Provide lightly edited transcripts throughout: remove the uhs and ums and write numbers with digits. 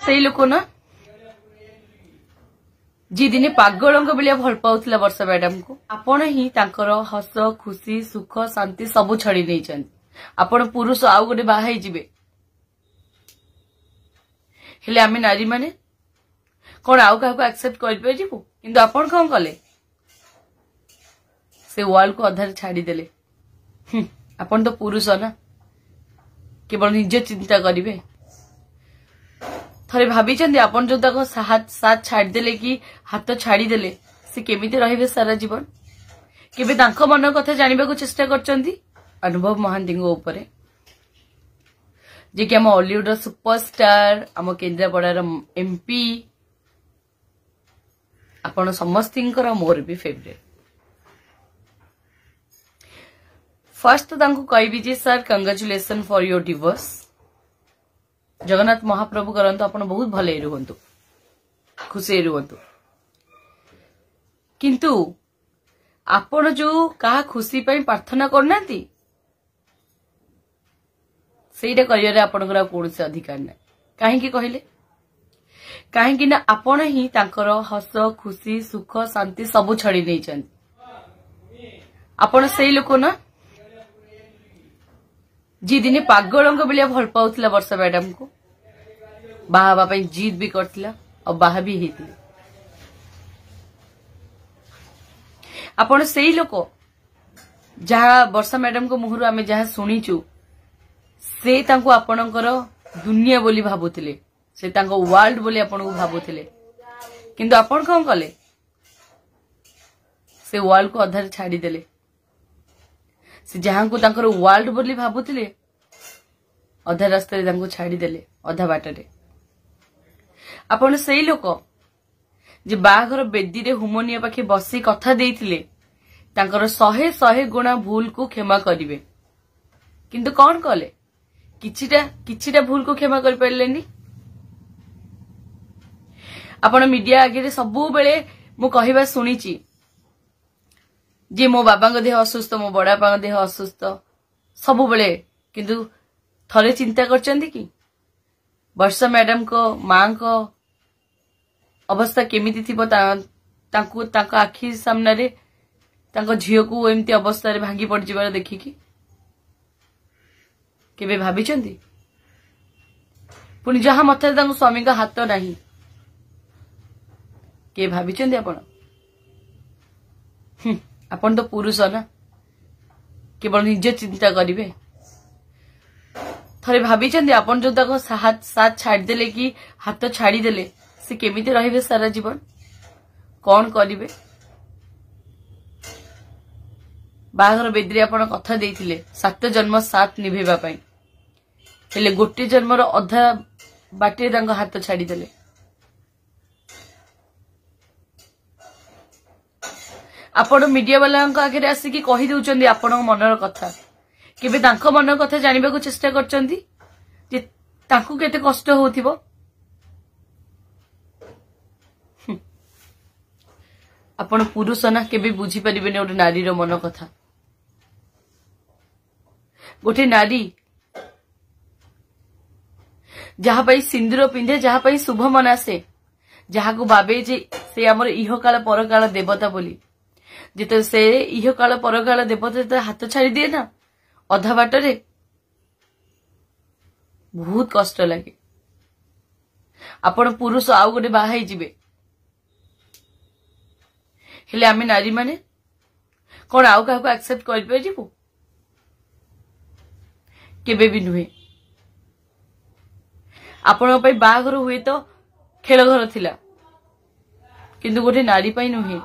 सेई लोक ना जी दिने पागल बिलिया भल पाउथिला वर्षा मैडम को आपण ही तांकर हस खुशी सुख शांति सब छड़ी नहीं चंदी आपण पुरुष आउ गोटे बाहाई जिबे हेले आमे नारी माने कोन आउ काको एक्सेप्ट कर पे जिबो किंतु आपण कोन कले से वाल को अधार छाड़ी देले आपण तो पुरुष ना केवल निज चिंता करिवे थरे भाभी चंदी आपण जो ताको साथ छाड़ी देले कि हाथ छाड़ी देले से केमिति रहिबे सारा जीवन केबे तांको मन कथा जानिबा को चेष्टा करचंदी अनुभव महांती ऊपर जे कि आम हॉलीवुड सुपरस्टार आम केन्द्रापड़ार एमपी आपण समस्तिंकर मोर भी फेवरेट फर्स्ट तो तांको कहबी जे sir congratulation for your divorce Jagannath Mahaprabhu करंतु आपण बहुत भले रुहंतु खुशी रुहंतु किंतु आपण जो कहा खुशी पई प्रार्थना करनाती सेटा करियर आपनकर कौन से अधिकार ना कहीं कहले कहीं ना आपण ही तांकर हस खुशी सुख शांति सब छड़ी नहीं चंदी आपण सेई लोक ना जी दिने पागल बिलिया भल पाउथिला वर्षा मैडम को बाहा पई जीत भी करथिला और बाहा भी हेतिले आपण सेई लोक जहा वर्षा मैडम को मुहरु आमे जहा सुनिचु से तांको आपणकर दुनिया बोली भाबुथिले से तांको वर्ल्ड बोली आपण को भाबुथिले किंतु आपण कोन कले से वर्ल्ड को अधार छाड़ी देले से जहां को तांकर वर्ल्ड बोली भाबुथिले अधा रास्ता तांको छाड़ी देले अधा बाटरे आपण सेई लोक जे बाघर बेदी रे हुमनिया पाखे बसी कथा देइथिले तांकर 100 गुणा भूल को क्षमा करिवे किंतु कोन कले किछिटा भूल को क्षमा कर परलेनी आपण मीडिया आगे सबु बेले मु कहिबा सुनिची जे मो बाबा देह असुस्थ मो बड़ा बाबा देह असुस्थ सबु बेले किंतु थरे चिंता करचंदी कि वर्षा मैडम को मां को अवस्था केमिति थिबो तांको आखि सामने रे तांको झियो को एमती अवस्था रे भांगी पड़ जिबार देखिकी केबे भाभी चंदी पुनी जहा मथे तांको स्वामी का हाथ नाही के भाभी चंदी आपण तो पुरुष ना केवल निज चिंता करिवे थरे भाभी चंदी आपण जो ताको साथ छाड़ी देले कि हाथ छाड़ी देले से केमिति रहिबे सारा जीवन कौन करिवे बाघर बेदरी आपण कथा देइथिले 7 जन्म साथ निभेबा पई हेले गोटे जन्मर अधा बाटे तांको हाथ छाड़ी देले आपण मीडिया वाला आगे आसिकी कही दउचंदी आपण मनर कथा केबे तांको मनर कथा जानिबा को चेष्टा करचंदी जे तांको केते कष्ट होथिबो आपण पुरुष ना केबे बुझी परिबेने ओटे नारी रो मन कथा गोटे नारी जहा पई सिंदूर पिंधे जहा पई शुभ मनासे जहा को भाबे जे से हमर इह काल पर काल देवता बोली जिते से इह काल पर काल देवता हाथ छाड़ी दिए ना अधा बाटरे बहुत कष्ट लगे आपण पुरुष आउ गोटे बाहाई जिबे हेले आमे नारी माने कोन आउ काको एक्सेप्ट कर पे जिबो केबे भी नुहे आपण पई बाघर हुए तो खेल घर थिला किंतु गोटे नारी पई नुहे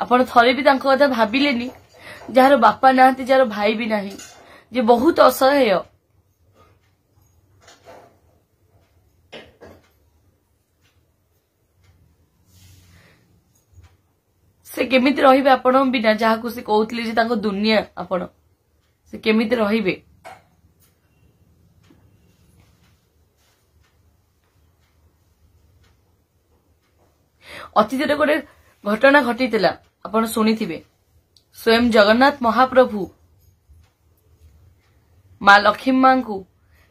आपण थरे भी तांको कथा भाबिलेनी जार बापा नाहती जार भाई भी नाही जे बहुत असहाय से केमिति रहिबे आपण बिना जहा को से कहउतले जे तांको दुनिया आपण से केमिति रहिबे अतीत गोटे घटना घटी आपण शुणी स्वयं जगन्नाथ महाप्रभु ମା ଲକ୍ଷ୍ମୀ ମାଙ୍କୁ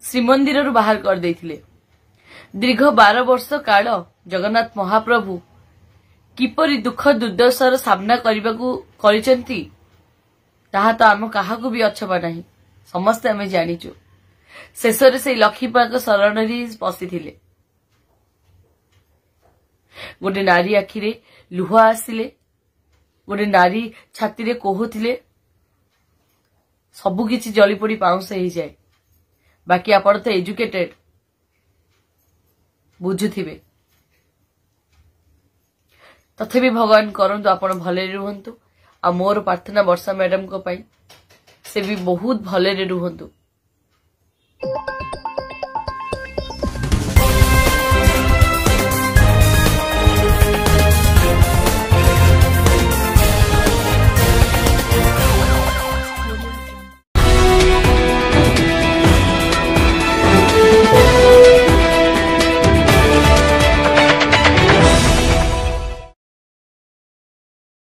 ଶ୍ରୀମନ୍ଦିରରୁ ବାହାର କରିଦେଇଥିଲେ। ଦୀର୍ଘ 12 ବର୍ଷ କାଳ ଜଗନ୍ନାଥ ମହାପ୍ରଭୁ କିପରି ଦୁଃଖ ଦୁର୍ଦ୍ଦଶାର ସାମ୍ନା କରିବାକୁ କରିଛନ୍ତି ତାହା ତ ଆମ କାହାକୁ ବି ଅଛପା ନାହିଁ। ସମସ୍ତେ ଆମେ ଜାଣିଛୁ। ଶେଷରେ ସେଇ ଲକ୍ଷ୍ମୀ ମାଙ୍କ ଶରଣରେ ହିଁ ପଶିଥିଲେ। ଗୋଟେ ନାରୀ ଆଖିରେ ଲୁହ ଆସିଲେ, ଗୋଟେ ନାରୀ ଛାତିରେ କୋହୁଥିଲେ, ସବୁକିଛି ଜଳିପୋଡି ପାଉଁଶ ହେଇଯାଏ। ବାକି ଆପଣ ତ ଏଜୁକେଟେଡ, ବୁଝୁଥିବେ। ତଥାପି ଭଗବାନ କରନ୍ତୁ ଆପଣ ଭଲରେ ରୁହନ୍ତୁ। ଆଉ ମୋର ପ୍ରାର୍ଥନା ବର୍ଷା ମ୍ୟାଡାମଙ୍କ ପାଇଁ, ସେ ବି ବହୁତ ଭଲରେ ରୁହନ୍ତୁ।